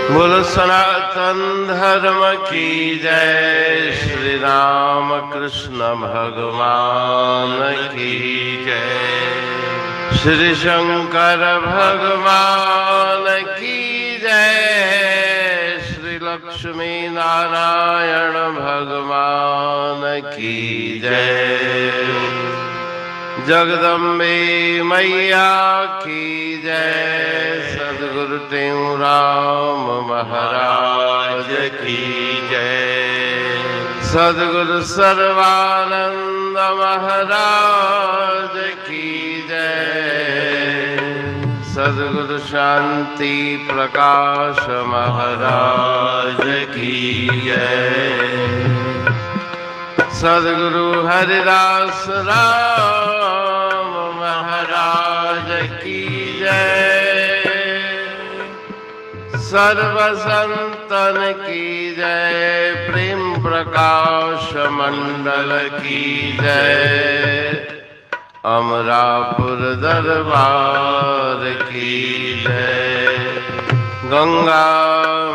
बोलो सनातन धर्म की जय। श्री राम कृष्ण भगवान की जय। श्री शंकर भगवान की जय। श्री लक्ष्मी नारायण भगवान की जय। जगदम्बे मैया की जय। सद्गुरु देवराम महाराज की जय। सद्गुरु सर्वानंद महाराज की जय। सद्गुरु शांति प्रकाश महाराज की जय। सद्गुरु हरिदास राम महाराज की जय। सर्व संतन की जय। प्रेम प्रकाश मंडल की जय। अमरापुर दरबार की जय। गंगा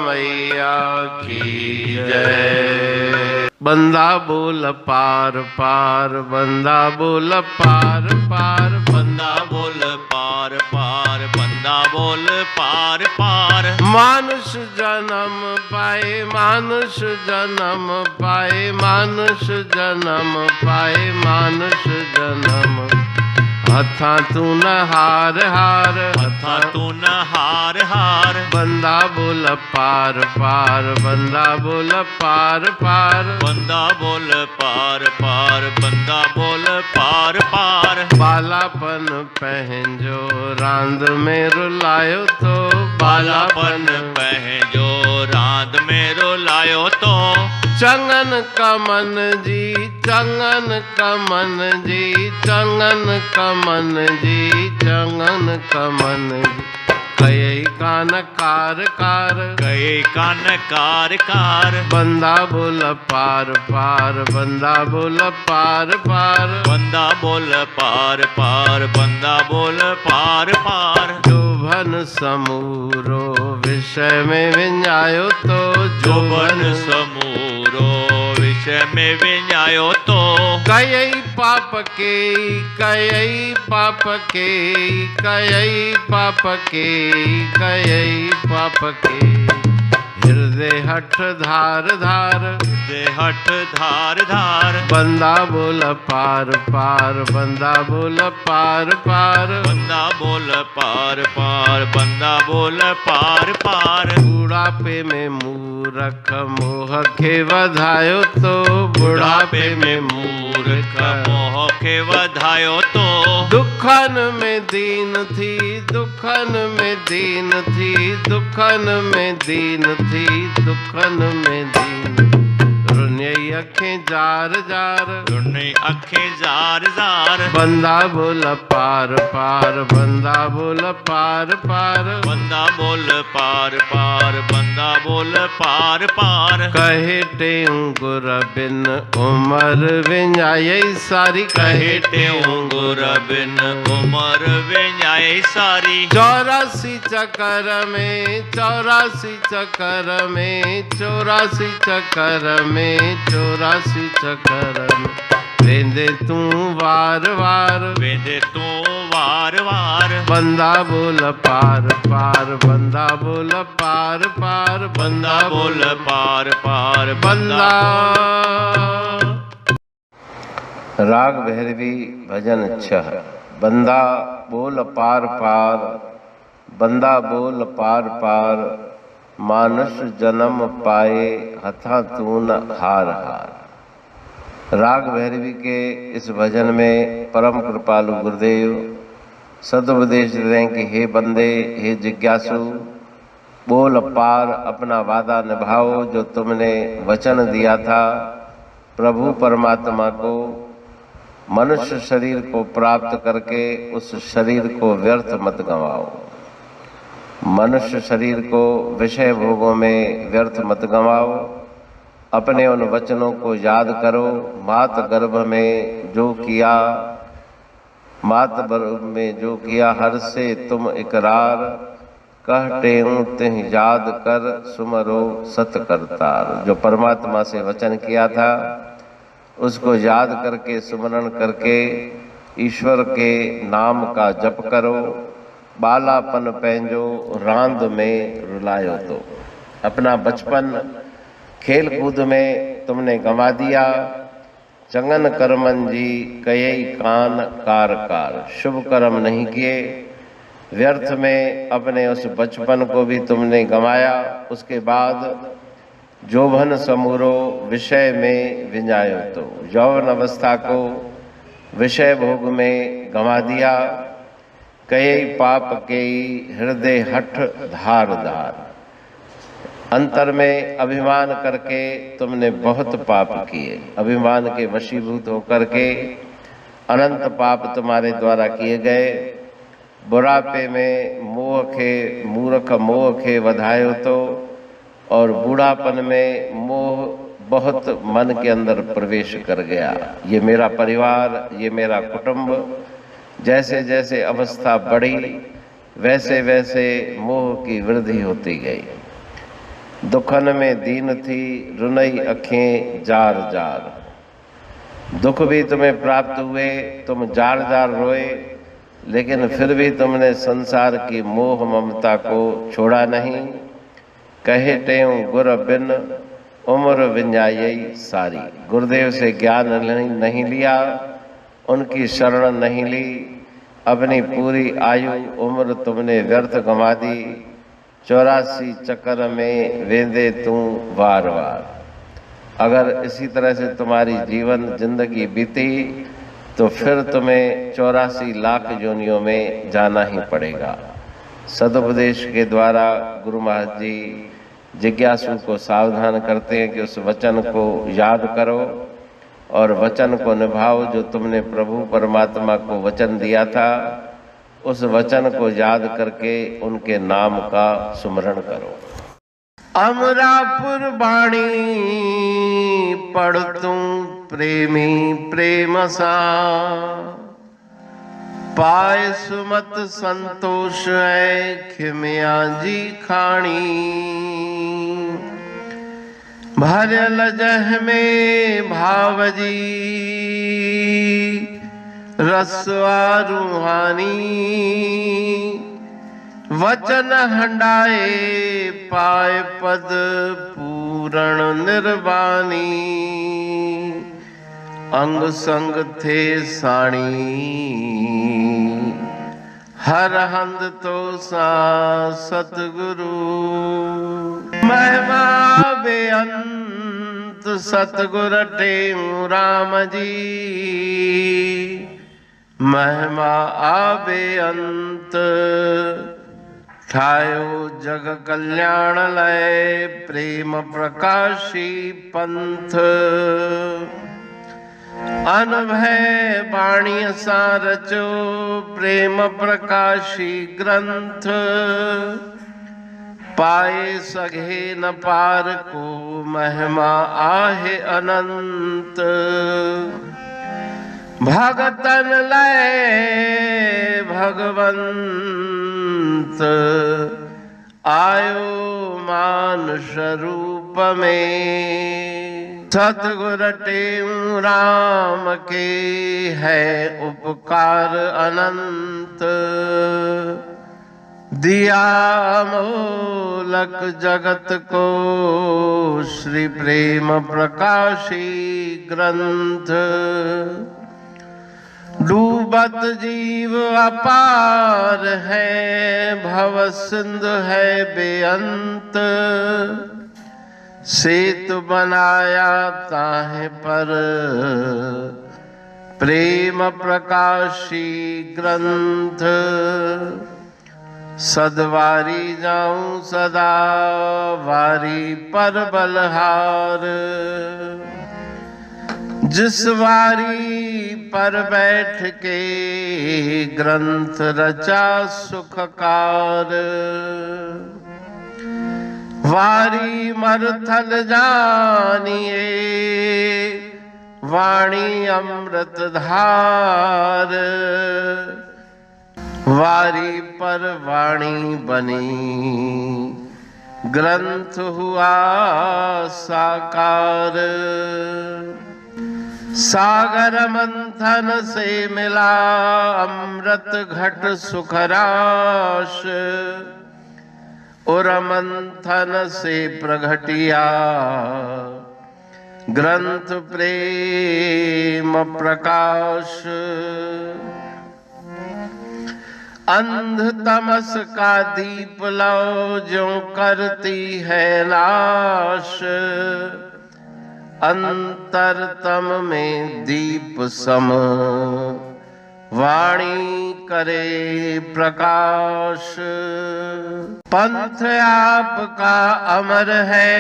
मैया की जय। बंदा बोल पार पार, बंदा बोल पार पार, बंदा बोल पार पार, बंदा बोल पार पार। मानुष जन्म पाए, मानुष जन्म पाए, मानुष जन्म पाए, मानुष जन्म। हथा तू न हार हार, हथा तू न हार हार। बंदा बोल पार पार, बंदा बोल पार पार, बंदा बोल पार पार, बंदा बोल पार पार। बालापन पहनजो रांद में रुलायो तो, बालापन पहनजो रांद में रुलायो तो। चंगन कमन जी, चंगन कमन जी, चंगन कमन जी, चंगन कमन जी। कई कान कार कार, कई कान कार कार। बंदा बोल पार पार, बंदा बोल पार पार, बंदा बोल पार पार, बंदा बोल पार पार। जोभन समूरो विषय में विंजायो तो, जोभन समूरो विषय में विंजायो तो। कई पाप के, कई पाप के, कई पाप के, कई पाप के। हृदय हठ धार धार, हृदय हठ धार धार। बंदा बोल पार पार, बंदा बोल पार पार, बंदा बोल पार पार, बंदा बोल पार पार। बुढ़ापे में मूर्ख मोह के वधायो तो, बुढ़ापे में मूर्ख मोह के वधायो तो। दुखन में दीन थी, दुखन में दीन थी, दुखन में दीन थी, दुखन में दीन। रुन्य अखें जार जार, रुन्य अखें जार जार। बंदा बोल पार पार, बंदा बोल पार पार, बंदा बोल पार पार, बंदा बोल पार पार। कहे टेंगुर बिन उमर विंजाई सारी, कहे टेंगुर बिन उमर विंजाई सारी। 84 चक्कर में, 84 चक्कर में, 84 चक्कर में, 84 चक्कर में। वेंदे तू वार वार, वेंदे तू वार वार। बंदा बोल पार पार, बंदा बोल पार पार, बंदा बोल पार पार, बंदा। राग भैरवी भजन 6। बंदा बोल पार पार, बंदा बोल पार पार। मानुष जन्म पाए, हथा तू न हार हार। राग भैरवी के इस भजन में परम कृपालु गुरुदेव सदुपदेश दे रहे हैं कि हे बंदे, हे जिज्ञासु, बोल पार, अपना वादा निभाओ जो तुमने वचन दिया था प्रभु परमात्मा को। मनुष्य शरीर को प्राप्त करके उस शरीर को व्यर्थ मत गंवाओ। मनुष्य शरीर को विषय भोगों में व्यर्थ मत गंवाओ। अपने उन वचनों को याद करो। मात गर्भ में जो किया, मात गर्भ में जो किया, हर से तुम इकरार। कहते तिह याद कर सुमरो सत करतार। जो परमात्मा से वचन किया था उसको याद करके सुमरण करके ईश्वर के नाम का जप करो। बालापन पैंजो रांद में रुलायो। तो अपना बचपन खेल कूद में तुमने गंवा दिया। चंगन कर्मन जी कयई कान कार कार। शुभ कर्म नहीं किए, व्यर्थ में अपने उस बचपन को भी तुमने गंवाया। उसके बाद जोभन समूरो विषय में विंजायो। तो यौवन अवस्था को विषय भोग में गंवा दिया। कई पाप के हृदय हठ धार धार। अंतर में अभिमान करके तुमने बहुत पाप किए। अभिमान के वशीभूत होकर के अनंत पाप तुम्हारे द्वारा किए गए। बुढ़ापे में मूर्ख मोह के वधायो। तो और बूढ़ापन में मोह बहुत मन के अंदर प्रवेश कर गया। ये मेरा परिवार, ये मेरा कुटुंब। जैसे जैसे अवस्था बढ़ी वैसे वैसे मोह की वृद्धि होती गई। दुखन में दीन थी रुनई अखें जार जार। दुख भी तुम्हें प्राप्त हुए, तुम जार जार रोए, लेकिन फिर भी तुमने संसार की मोह ममता को छोड़ा नहीं। कहे टेऊ गुर बिन उम्र विंजाई सारी। गुरुदेव से ज्ञान नहीं लिया, उनकी शरण नहीं ली, अपनी पूरी आयु उम्र तुमने व्यर्थ गंवा दी। 84 चक्कर में वेंदे तू वार वार। अगर इसी तरह से तुम्हारी जीवन जिंदगी बीती तो फिर तुम्हें 84 लाख योनियों में जाना ही पड़ेगा। सदुपदेश के द्वारा गुरु महाराज जी जिज्ञासु को सावधान करते हैं कि उस वचन को याद करो और वचन को निभाओ। जो तुमने प्रभु परमात्मा को वचन दिया था उस वचन को याद करके उनके नाम का सुमरण करो। अमरापुर बाणी पढ़ तू प्रेमी प्रेम सा। पाए सुमत संतोष है खिमिया जी खाणी। भरल जह में भावजी रसवा रूहानी। वचन हंडाए पाए पद पूरण निर्वाणी। अंग संग थे साणी हर हंद तो सा सतगुरु। महिमा बेअंत सतगुर टेऊ राम जी। महिमा आबे अंत ठायो जग कल्याण लय। प्रेम प्रकाशी पंथ अनभय बाणी सारचो। प्रेम प्रकाशी ग्रंथ पाए सघे न पार को। महिमा आहे अनंत भगतन लय भगवंत। आयो मानुष रूप में। सतगुर टेऊ राम के है उपकार अनंत। दिया मोलक जगत को श्री प्रेम प्रकाशी ग्रंथ। डूबत जीव अपार है भव सिंध है बेअंत। सेतु बनाया ताहे पर प्रेम प्रकाशी ग्रंथ। सदवारी जाऊं सदा वारी पर बलहार। जिस वारी पर बैठ के ग्रंथ रचा सुखकार। वारी मरथल जानिए वाणी अमृत धार। वारी पर वाणी बनी, ग्रंथ हुआ साकार। सागर मंथन से मिला अमृत घट सुखराश, और मंथन से प्रगटिया ग्रंथ प्रेम प्रकाश। अंध तमस का दीप लो जो करती है नाश, अंतरतम में दीप सम वाणी करे प्रकाश। पंथ आपका अमर है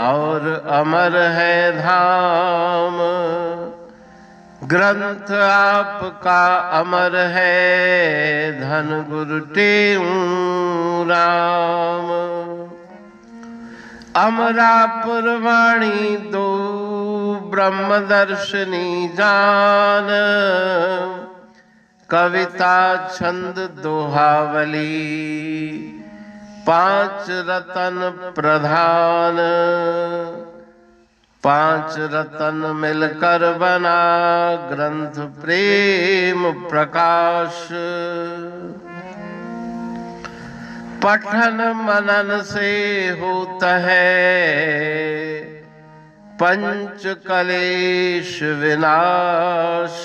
और अमर है धाम, ग्रंथ आपका अमर है धन गुरु टेऊ राम। अमरापुर वाणी दो ब्रह्मदर्शनी जान, कविता छंद दोहावली पांच रतन प्रधान। पांच रतन मिलकर बना ग्रंथ प्रेम प्रकाश। पठन मनन से होता है पंच कलेश विनाश।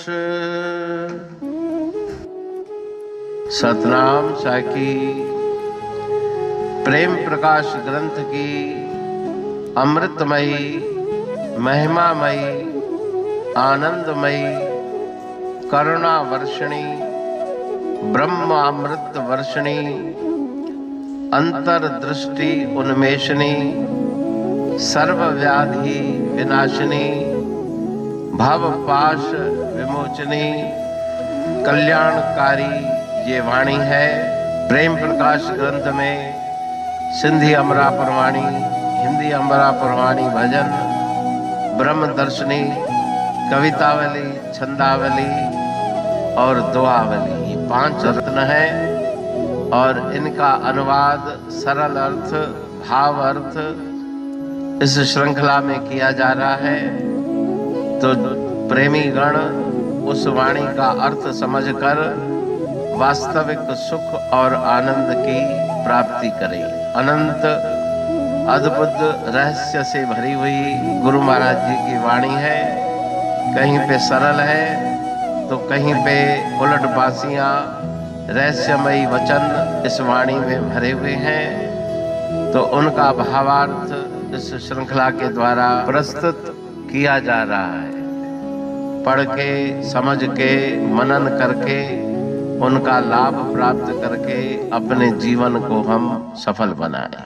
सतनाम साखी प्रेम प्रकाश ग्रंथ की अमृतमयी महिमामयी आनंदमयी करुणा वर्षिणी ब्रह्म अमृत वर्षिणी अंतर्दृष्टि उन्मेषणी सर्वव्याधि विनाशिनी भव पाश विमोचनी कल्याणकारी ये वाणी है। प्रेम प्रकाश ग्रंथ में सिंधी अमरापुर वाणी, हिंदी अमरापुर वाणी भजन, ब्रह्म दर्शनी, कवितावली, छंदावली और दुआवली ये पांच रत्न हैं और इनका अनुवाद सरल अर्थ भाव अर्थ इस श्रृंखला में किया जा रहा है। तो प्रेमी गण उस वाणी का अर्थ समझकर वास्तविक सुख और आनंद की प्राप्ति करें। अनंत अद्भुत रहस्य से भरी हुई गुरु महाराज जी की वाणी है। कहीं पे सरल है तो कहीं पे उलट बासियां रहस्यमयी वचन इस वाणी में भरे हुए हैं। तो उनका भावार्थ इस श्रृंखला के द्वारा प्रस्तुत किया जा रहा है। पढ़ के समझ के मनन करके उनका लाभ प्राप्त करके अपने जीवन को हम सफल बनाएं।